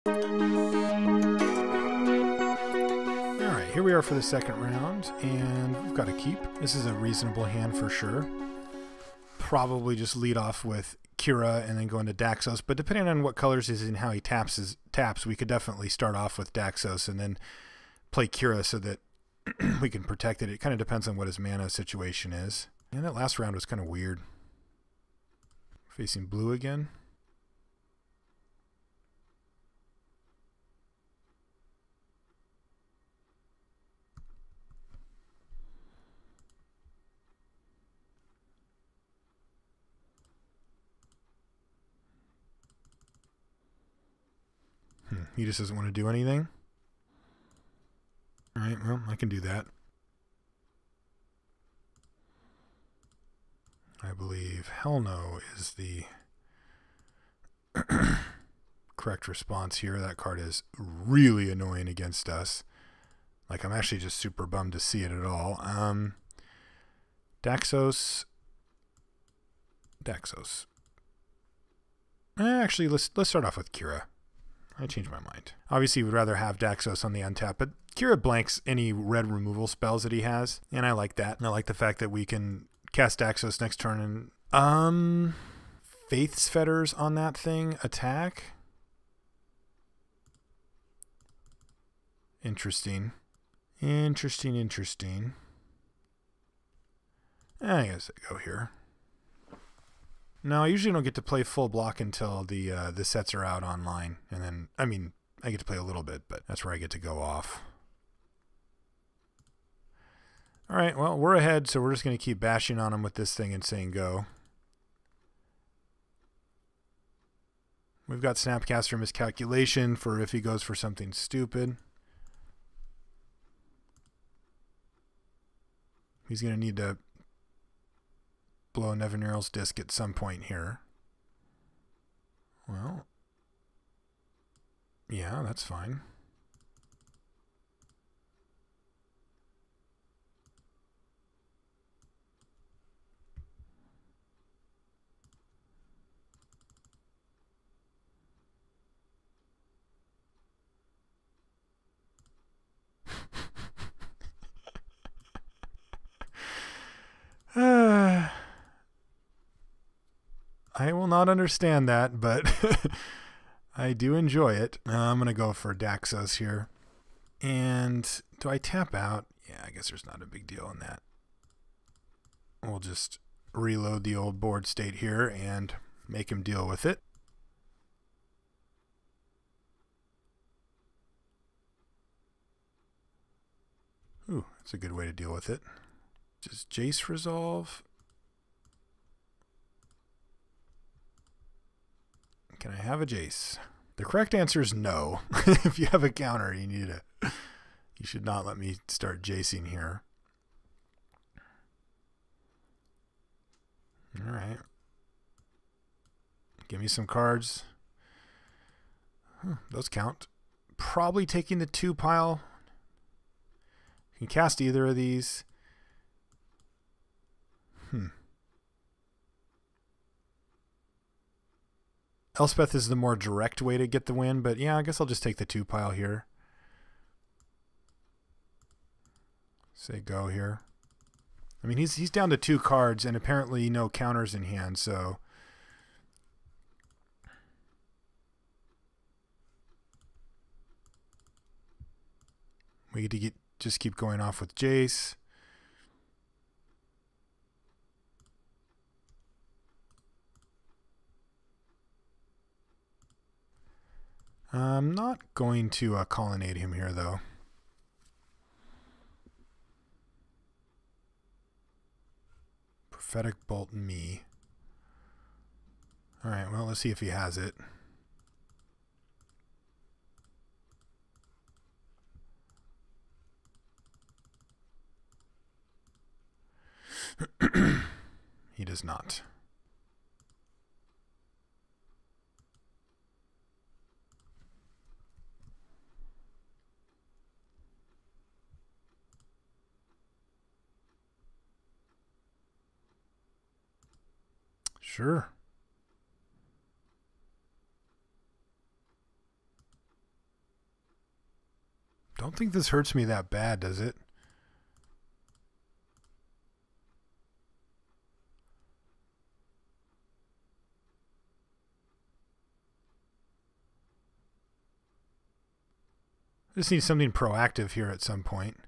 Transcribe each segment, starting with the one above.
Alright, here we are for the second round, and we've got to keep. This is a reasonable hand for sure. Probably just lead off with Kira and then go into Daxos, but depending on what colors he's in, how he taps, we could definitely start off with Daxos and then play Kira so that we can protect it. It kind of depends on what his mana situation is. And that last round was kind of weird. Facing blue again. He just doesn't want to do anything. Alright, well, I can do that. I believe Hell No is the correct response here. That card is really annoying against us. Like, I'm actually just super bummed to see it at all. Daxos. Actually, let's start off with Kira. I changed my mind. Obviously, we'd rather have Daxos on the untap, but Kira blanks any red removal spells that he has, and I like that. And I like the fact that we can cast Daxos next turn and Faith Fetters on that thing attack. Interesting. I guess I go here. No, I usually don't get to play full block until the sets are out online. And then, I mean, I get to play a little bit, but that's where I get to go off. Alright, well, we're ahead, so we're just going to keep bashing on him with this thing and saying go. We've got Snapcaster Miscalculation for if he goes for something stupid. He's going to need to blow Nevinyrral's Disc at some point here. Well, yeah, that's fine. I will not understand that, but I do enjoy it. I'm going to go for Daxos here. And do I tap out? Yeah, I guess there's not a big deal in that. We'll just reload the old board state here and make him deal with it. Ooh, that's a good way to deal with it. Does Jace resolve? Can I have a Jace? The correct answer is no. If you have a counter, you need it. You should not let me start Jacing here. All right. Give me some cards. Those count. Probably taking the 2 pile. You can cast either of these. Elspeth is the more direct way to get the win, but yeah, I guess I'll just take the 2 pile here. Say go here. I mean, he's down to 2 cards and apparently no counters in hand, so we get to just keep going off with Jace. I'm not going to colonnade him here, though. Prophetic Bolt me. Alright, well, let's see if he has it. He does not. Sure. Don't think this hurts me that bad, does it? I just need something proactive here at some point.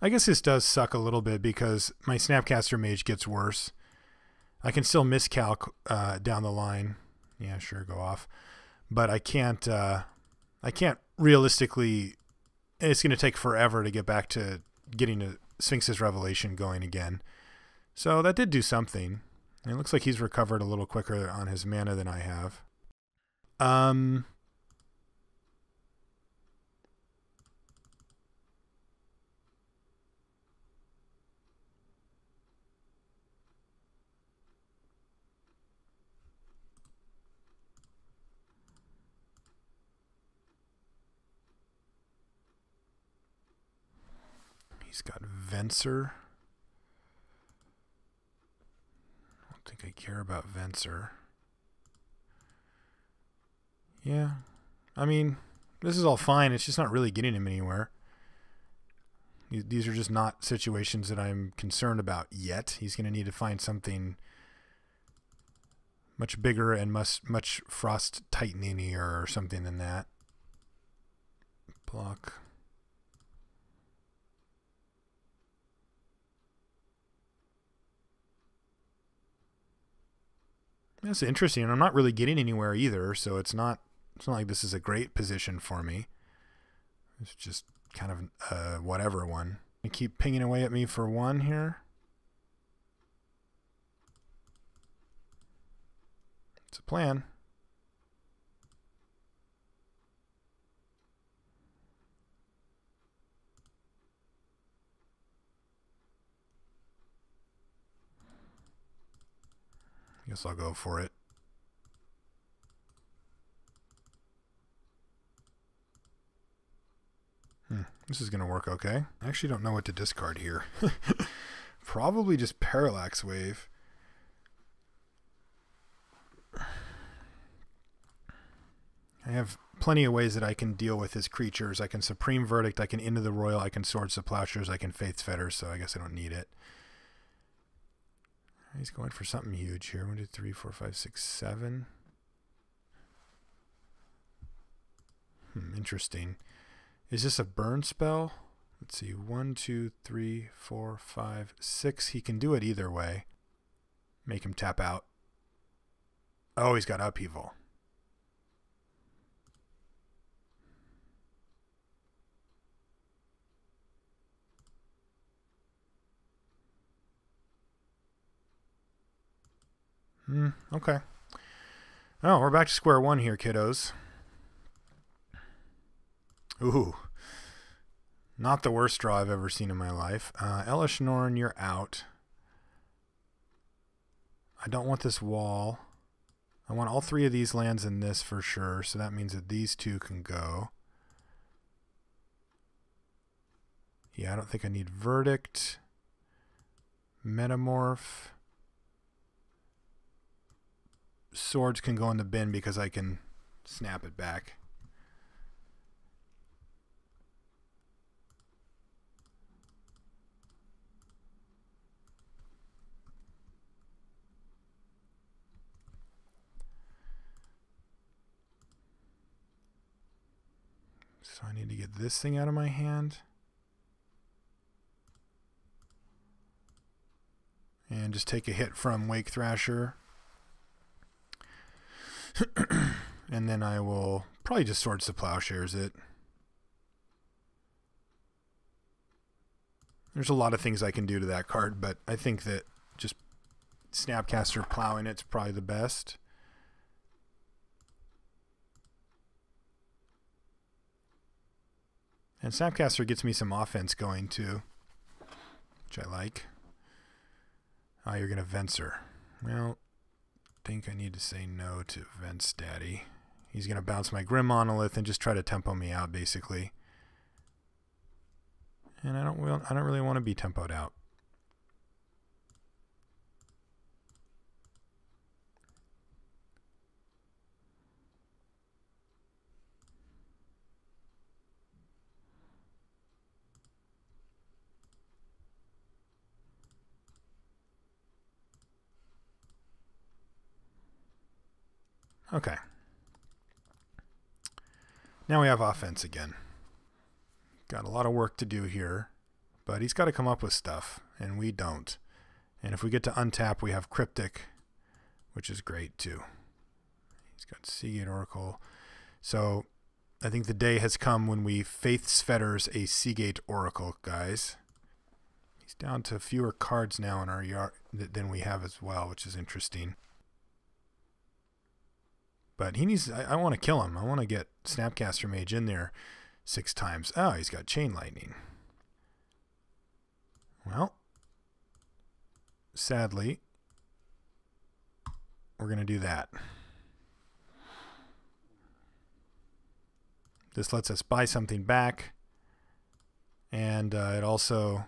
I guess this does suck a little bit because my Snapcaster Mage gets worse. I can still miscalc down the line. Yeah, sure, go off. But I can't realistically, it's going to take forever to get back to getting a Sphinx's Revelation going again. So that did do something. And it looks like he's recovered a little quicker on his mana than I have. He's got Venser. I don't think I care about Venser. Yeah. I mean, this is all fine. It's just not really getting him anywhere. These are just not situations that I'm concerned about yet. He's going to need to find something much bigger and much frost tightening or something than that. Block. That's interesting. I'm not really getting anywhere either, so it's not like this is a great position for me. It's just kind of a whatever one. I keep pinging away at me for one here. It's a plan. I guess I'll go for it. This is going to work okay. I actually don't know what to discard here. Probably just Parallax Wave. I have plenty of ways that I can deal with his creatures. I can Supreme Verdict, I can Into the Roil, I can Swords of Plowshares, I can Faith Fetters, so I guess I don't need it. He's going for something huge here. 1, 2, 3, 4, 5, 6, 7. Interesting. Is this a burn spell? Let's see. 1, 2, 3, 4, 5, 6. He can do it either way. Make him tap out. Oh, he's got Upheaval. Okay. Oh, we're back to square one here, kiddos. Ooh. Not the worst draw I've ever seen in my life. Elesh, Norn, you're out. I don't want this wall. I want all three of these lands in this for sure, so that means that these two can go. Yeah, I don't think I need Verdict. Metamorph. Swords can go in the bin because I can snap it back. So I need to get this thing out of my hand. And just take a hit from Wake Thrasher. And then I will probably just Swords to Plowshares it. There's a lot of things I can do to that card, but I think that just Snapcaster plowing it's probably the best. And Snapcaster gets me some offense going too, which I like. Ah, you're going to Venser. Well, I think I need to say no to Vents Daddy. He's going to bounce my Grim Monolith and just try to tempo me out, basically. And I don't really want to be tempoed out. Okay. Now we have offense again. Got a lot of work to do here, but he's got to come up with stuff, and we don't. And if we get to untap, we have Cryptic, which is great too. He's got Seagate Oracle. So I think the day has come when we Faith Fetters a Seagate Oracle, guys. He's down to fewer cards now in our yard than we have as well, which is interesting. But he needs, I want to kill him. I want to get Snapcaster Mage in there 6 times. Oh, he's got Chain Lightning. Well, sadly, we're going to do that. This lets us buy something back. And it also...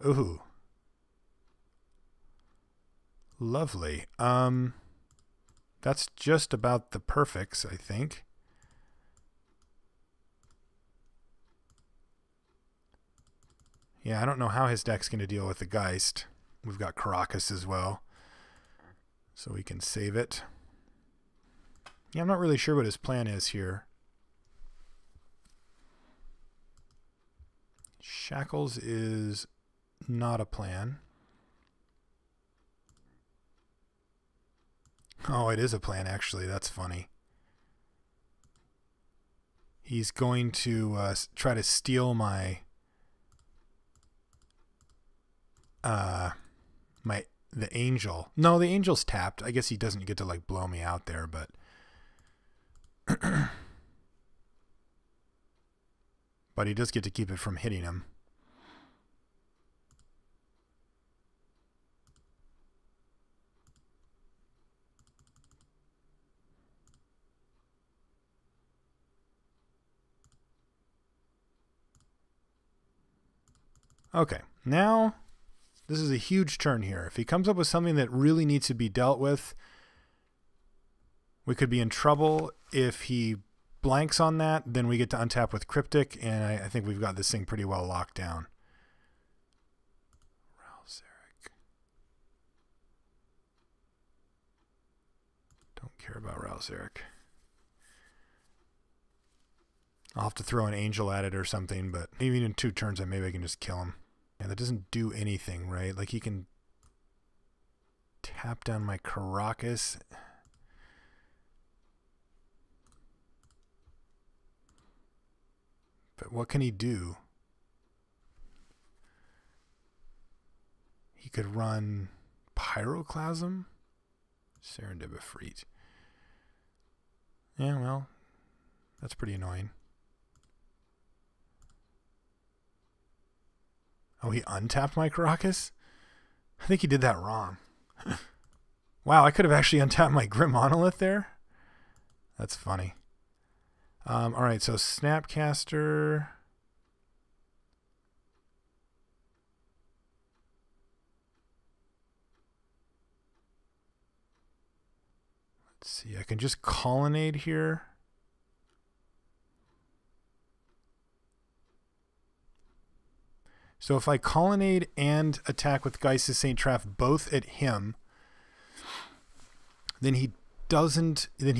Ooh. Lovely. That's just about the perfects, I think. Yeah, I don't know how his deck's going to deal with the Geist. We've got Karakas as well, so we can save it. Yeah, I'm not really sure what his plan is here. Shackles is not a plan. Oh, it is a plan, actually. That's funny. He's going to try to steal my... the angel. No, the angel's tapped. I guess he doesn't get to, like, blow me out there, but... but he does get to keep it from hitting him. Okay, now this is a huge turn here. If he comes up with something that really needs to be dealt with, we could be in trouble. If he blanks on that, then we get to untap with Cryptic, and I think we've got this thing pretty well locked down. Don't care about Ralzeric. I'll have to throw an angel at it or something, but even in 2 turns, maybe I can just kill him. Yeah, that doesn't do anything, right? Like, he can tap down my Karakas. But what can he do? He could run Pyroclasm? Serendibifreet. Yeah, well, that's pretty annoying. Oh, he untapped my Karakas? I think he did that wrong. Wow, I could have actually untapped my Grim Monolith there. That's funny. All right, so Snapcaster. Let's see, I can just Colonnade here. So if I Colonnade and attack with Geist of St. Traft both at him, then he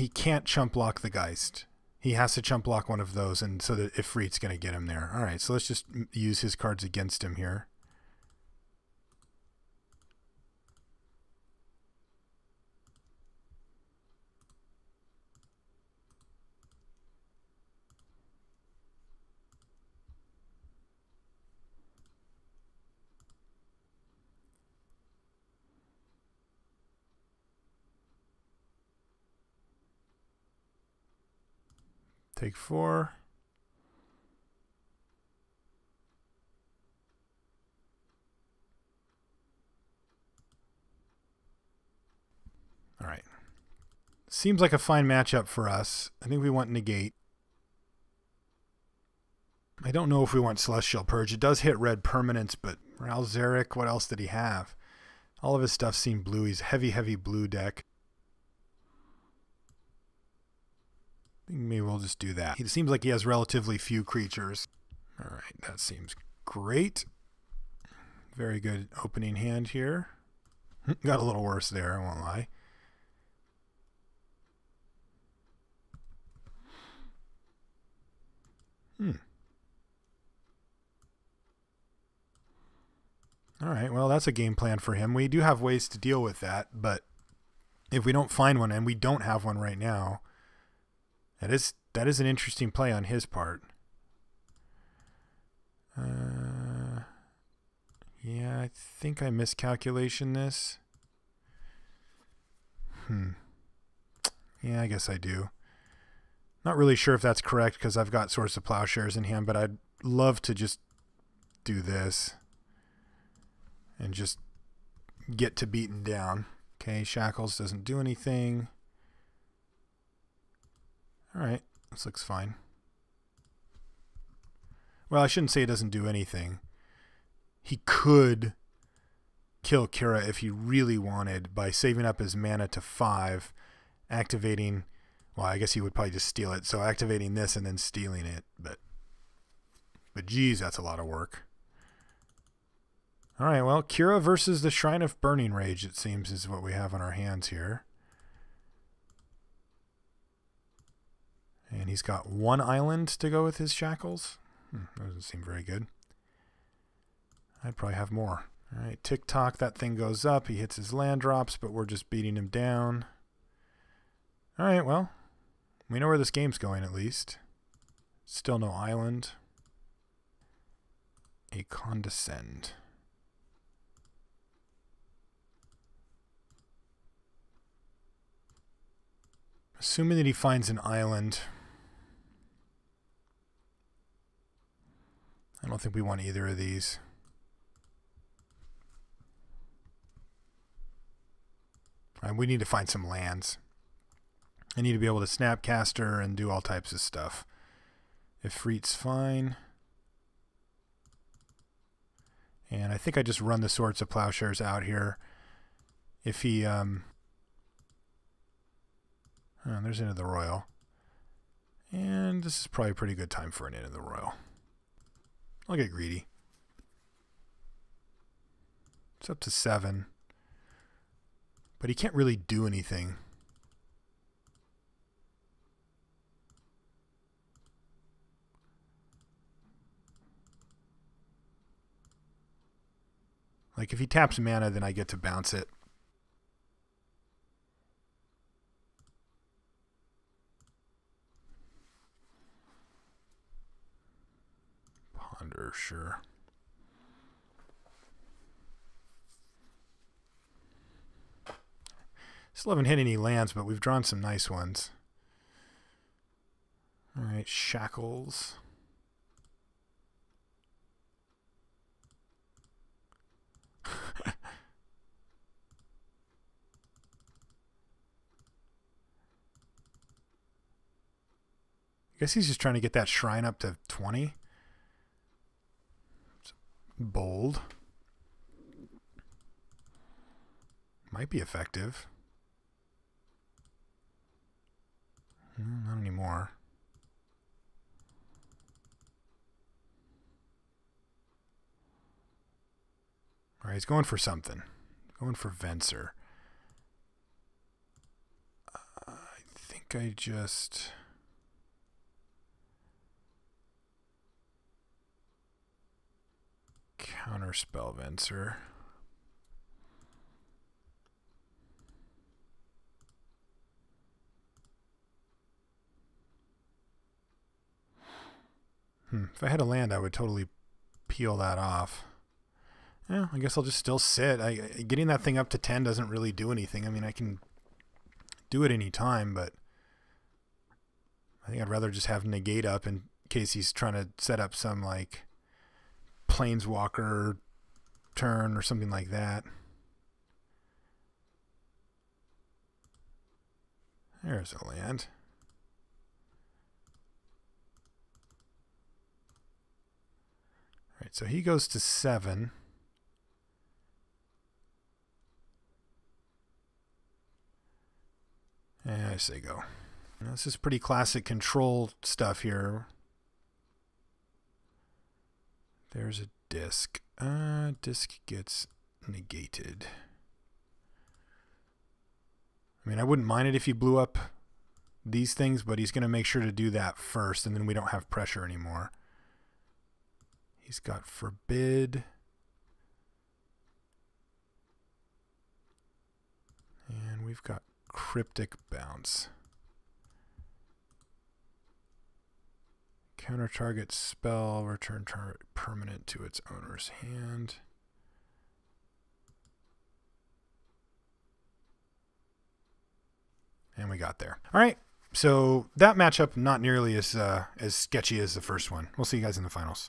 can't chump block the Geist. He has to chump block one of those, and so that Ifrit's going to get him there. All right, so let's just use his cards against him here. Take 4. All right. Seems like a fine matchup for us. I think we want negate. I don't know if we want Celestial Purge. It does hit red permanents, but Ralzeric, what else did he have? All of his stuff seemed blue. He's heavy, heavy blue deck. I think maybe we'll just do that. It seems like he has relatively few creatures. All right, that seems great. Very good opening hand here. Got a little worse there, I won't lie. All right, well, that's a game plan for him. We do have ways to deal with that, but if we don't find one, and we don't have one right now, that is an interesting play on his part. Yeah, I think I miscalculation this. Yeah, I guess I do. Not really sure if that's correct because I've got Source of Plowshares in hand, but I'd love to just do this and just get to beaten down. Okay, Shackles doesn't do anything. All right, this looks fine. Well, I shouldn't say it doesn't do anything. He could kill Kira if he really wanted by saving up his mana to 5, activating, well, I guess he would probably just steal it. So activating this and then stealing it, but geez, that's a lot of work. All right, well, Kira versus the Shrine of Burning Rage, it seems, is what we have on our hands here. And he's got 1 island to go with his Shackles. Doesn't seem very good. I'd probably have more. All right, tick-tock, that thing goes up. He hits his land drops, but we're just beating him down. All right, well, we know where this game's going at least. Still no island. A Condescend. Assuming that he finds an island. I don't think we want either of these. We need to find some lands. I need to be able to Snapcaster and do all types of stuff. If Freet's fine. And I think I just run the Swords of Plowshares out here. If he... Oh, there's Into the Roil. And this is probably a pretty good time for an Into the Roil. I'll get greedy. It's up to 7. But he can't really do anything. Like if he taps mana, then I get to bounce it. Ponder, sure. Still haven't hit any lands, but we've drawn some nice ones. All right, Shackles. I guess he's just trying to get that shrine up to 20. It's bold. Might be effective. Not anymore. All right, he's going for something. Going for Venser. I think I just... Counterspell Venser. If I had a land, I would totally peel that off. Yeah, I guess I'll just still sit. Getting that thing up to 10 doesn't really do anything. I mean, I can do it any time, but I think I'd rather just have negate up in case he's trying to set up some, like, Planeswalker turn or something like that. There's a land. right, so he goes to 7. And I say go. Now, this is pretty classic control stuff here. There's a disc. Disc gets negated. I mean, I wouldn't mind it if he blew up these things, but he's going to make sure to do that first, and then we don't have pressure anymore. He's got Forbid. And we've got Cryptic Bounce. Counter target spell, return target permanent to its owner's hand. And we got there. All right, so that matchup not nearly as sketchy as the first one. We'll see you guys in the finals.